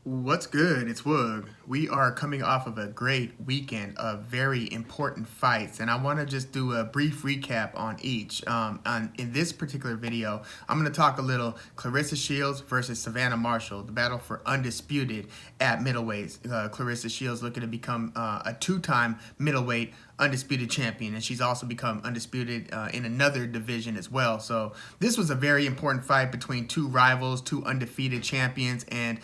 What's good? It's Woog. We are coming off of a great weekend of very important fights, and I want to just do a brief recap on each. In this particular video, I'm going to talk a little Claressa Shields versus Savannah Marshall, the battle for undisputed at middleweight. Claressa Shields looking to become a two-time middleweight undisputed champion, and she's also become undisputed in another division as well. So this was a very important fight between two rivals, two undefeated champions, and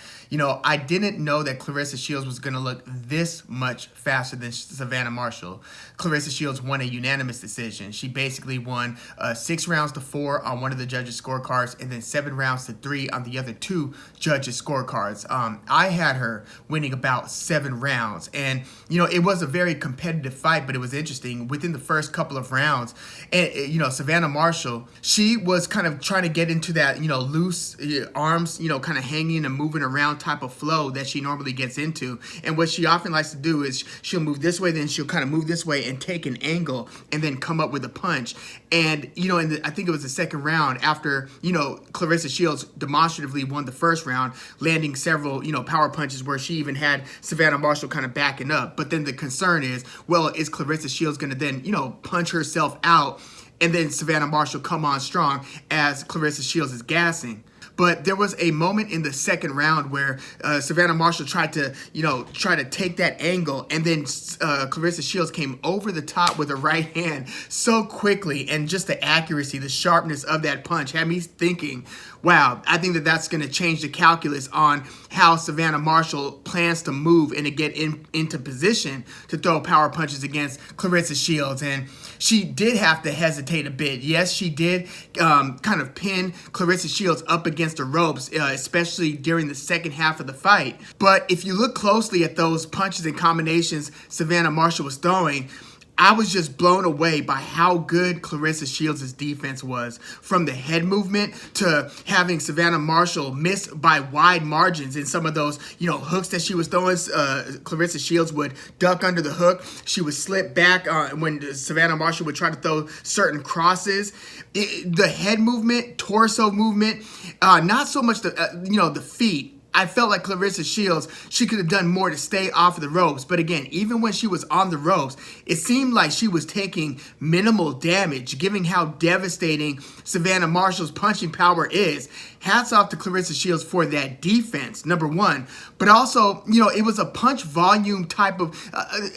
I didn't know that Claressa Shields was going to look this much faster than Savannah Marshall. Claressa Shields won a unanimous decision. She basically won 6 rounds to 4 on one of the judges' scorecards, and then 7 rounds to 3 on the other 2 judges' scorecards. I had her winning about 7 rounds, and it was a very competitive fight, but it was interesting. Within the first couple of rounds, and Savannah Marshall, she was kind of trying to get into that loose arms, kind of hanging and moving around type of flow that she normally gets into. And what she often likes to do is she'll move this way, then she'll kind of move this way and take an angle and then come up with a punch. And I think it was the second round after Claressa Shields demonstratively won the first round, landing several power punches where she even had Savannah Marshall kind of backing up. But then the concern is, well, is Claressa Shields going to then punch herself out and then Savannah Marshall come on strong as Claressa Shields is gassing? But there was a moment in the second round where Savannah Marshall tried to take that angle, and then Claressa Shields came over the top with her right hand so quickly, and just the accuracy, the sharpness of that punch had me thinking, wow, I think that that's going to change the calculus on how Savannah Marshall plans to move and to get into position to throw power punches against Claressa Shields. And she did have to hesitate a bit. Yes, she did kind of pin Claressa Shields up against the ropes, especially during the second half of the fight. But if you look closely at those punches and combinations Savannah Marshall was throwing, I was just blown away by how good Claressa Shields' defense was. From the head movement to having Savannah Marshall miss by wide margins in some of those, hooks that she was throwing. Claressa Shields would duck under the hook. She would slip back when Savannah Marshall would try to throw certain crosses. The head movement, torso movement, not so much the feet. I felt like Claressa Shields, she could have done more to stay off of the ropes. But again, even when she was on the ropes, it seemed like she was taking minimal damage, given how devastating Savannah Marshall's punching power is. Hats off to Claressa Shields for that defense, number one. But also, it was a punch volume type of...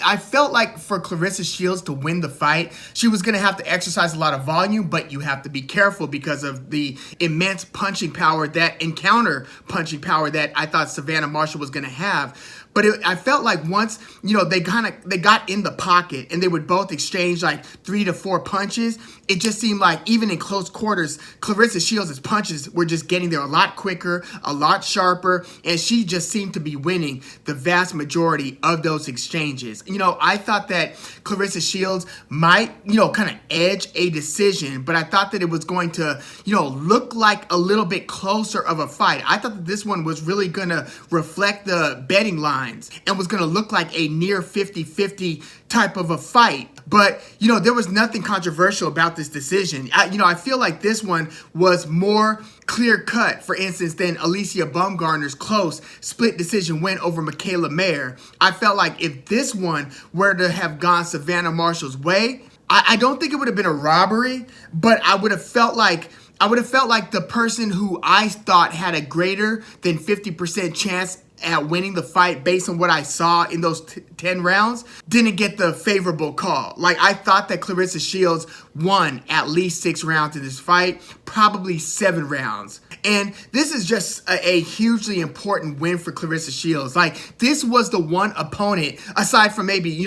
I felt like for Claressa Shields to win the fight, she was going to have to exercise a lot of volume, but you have to be careful because of the immense punching power, that encounter punching power that I thought Savannah Marshall was going to have. But I felt like once, they got in the pocket and they would both exchange like 3 to 4 punches, it just seemed like even in close quarters, Claressa Shields' punches were just getting there a lot quicker, a lot sharper, and she just seemed to be winning the vast majority of those exchanges. I thought that Claressa Shields might, kind of edge a decision, but I thought that it was going to, look like a little bit closer of a fight. I thought that this one was really going to reflect the betting line and was going to look like a near 50-50 type of a fight. But, there was nothing controversial about this decision. I feel like this one was more clear-cut, for instance, than Alicia Baumgartner's close split decision win over Michaela Mayer. I felt like if this one were to have gone Savannah Marshall's way, I don't think it would have been a robbery, but I would have felt like the person who I thought had a greater than 50% chance at winning the fight based on what I saw in those 10 rounds didn't get the favorable call. Like, I thought that Claressa Shields won at least 6 rounds in this fight, probably 7 rounds. And this is just a hugely important win for Claressa Shields. Like, this was the one opponent, aside from maybe,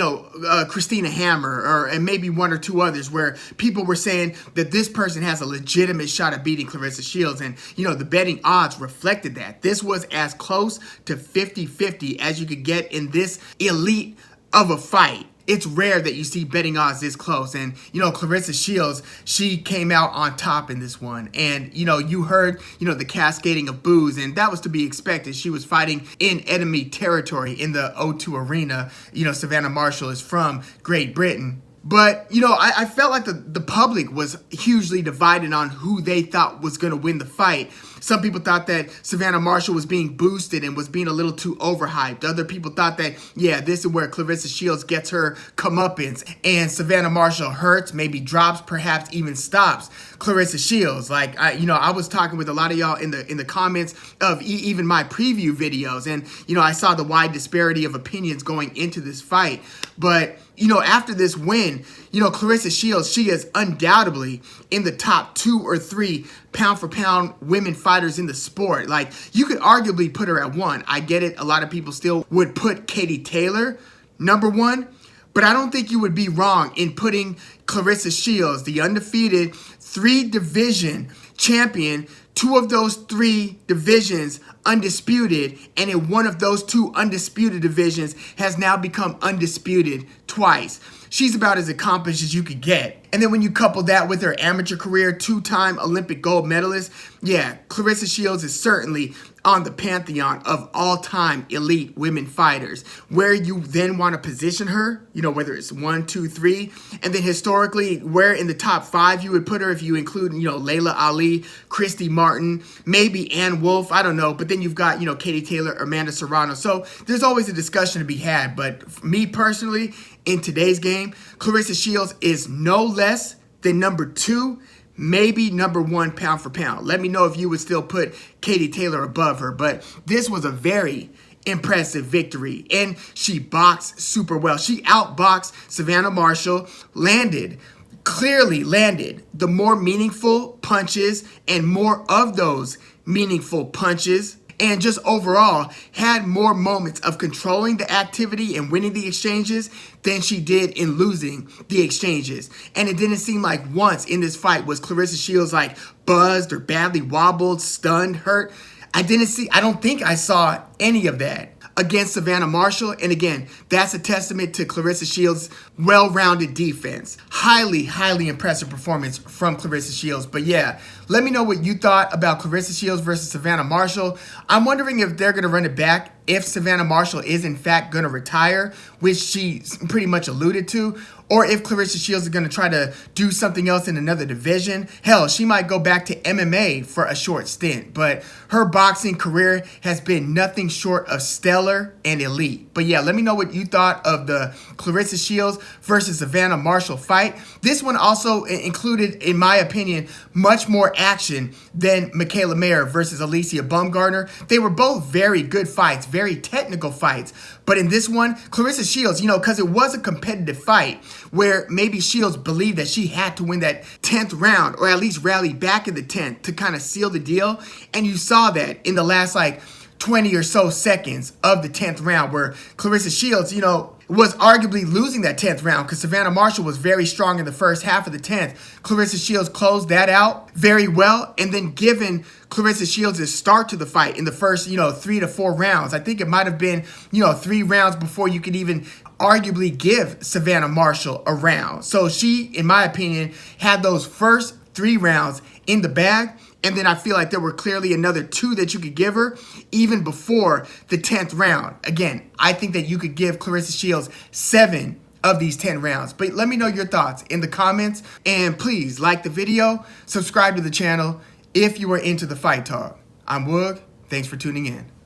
Christina Hammer and maybe 1 or 2 others, where people were saying that this person has a legitimate shot at beating Claressa Shields. And, the betting odds reflected that. This was as close to 50-50 as you could get in this elite of a fight. It's rare that you see betting odds this close. And, Claressa Shields, she came out on top in this one. And, you heard, the cascading of boos, and that was to be expected. She was fighting in enemy territory in the O2 Arena. Savannah Marshall is from Great Britain. But, I felt like the public was hugely divided on who they thought was going to win the fight. Some people thought that Savannah Marshall was being boosted and was being a little too overhyped. Other people thought that, yeah, this is where Claressa Shields gets her comeuppance and Savannah Marshall hurts, maybe drops, perhaps even stops Claressa Shields. Like, I was talking with a lot of y'all in the comments of even my preview videos, and I saw the wide disparity of opinions going into this fight. But after this win, Claressa Shields, she is undoubtedly in the top 2 or 3 pound for pound women fighters in the sport. Like, you could arguably put her at 1. I get it. A lot of people still would put Katie Taylor number 1, but I don't think you would be wrong in putting Claressa Shields, the undefeated 3-division champion, 2 of those 3 divisions undisputed, and in one of those 2 undisputed divisions has now become undisputed twice. She's about as accomplished as you could get. And then when you couple that with her amateur career, 2-time Olympic gold medalist, yeah, Claressa Shields is certainly on the pantheon of all-time elite women fighters. Where you then want to position her, whether it's 1, 2, 3, and then historically, where in the top 5 you would put her if you include, Layla Ali, Christy Martin, maybe Ann Wolfe, I don't know, but then you've got, Katie Taylor, Amanda Serrano. So there's always a discussion to be had, but for me personally, in today's game, Claressa Shields is no less than number 2, maybe number 1 pound for pound. Let me know if you would still put Katie Taylor above her, but this was a very impressive victory, and she boxed super well. She outboxed Savannah Marshall, clearly landed the more meaningful punches and more of those meaningful punches, and just overall had more moments of controlling the activity and winning the exchanges than she did in losing the exchanges. And it didn't seem like once in this fight was Claressa Shields like buzzed or badly wobbled, stunned, hurt. I don't think I saw any of that against Savannah Marshall. And again, that's a testament to Claressa Shields' well-rounded defense. Highly, highly impressive performance from Claressa Shields. But yeah, let me know what you thought about Claressa Shields versus Savannah Marshall. I'm wondering if they're going to run it back if Savannah Marshall is in fact going to retire, which she pretty much alluded to, or if Claressa Shields is going to try to do something else in another division. Hell, she might go back to MMA for a short stint, but her boxing career has been nothing short of stellar and elite. But yeah, let me know what you thought of the Claressa Shields versus Savannah Marshall fight. This one also included, in my opinion, much more action than Michaela Mayer versus Alicia Baumgartner. They were both very good fights, very technical fights. But in this one, Claressa Shields, because it was a competitive fight where maybe Shields believed that she had to win that 10th round or at least rally back in the 10th to kind of seal the deal. And you saw that in the last 20 or so seconds of the 10th round where Claressa Shields, was arguably losing that 10th round because Savannah Marshall was very strong in the first half of the 10th. Claressa Shields closed that out very well, and then given Claressa Shields' start to the fight in the first, 3 to 4 rounds. I think it might have been, 3 rounds before you could even arguably give Savannah Marshall a round. So she, in my opinion, had those first 3 rounds in the bag. And then I feel like there were clearly another 2 that you could give her even before the 10th round. Again, I think that you could give Claressa Shields 7 of these 10 rounds. But let me know your thoughts in the comments. And please like the video, subscribe to the channel if you are into the fight talk. I'm Woog. Thanks for tuning in.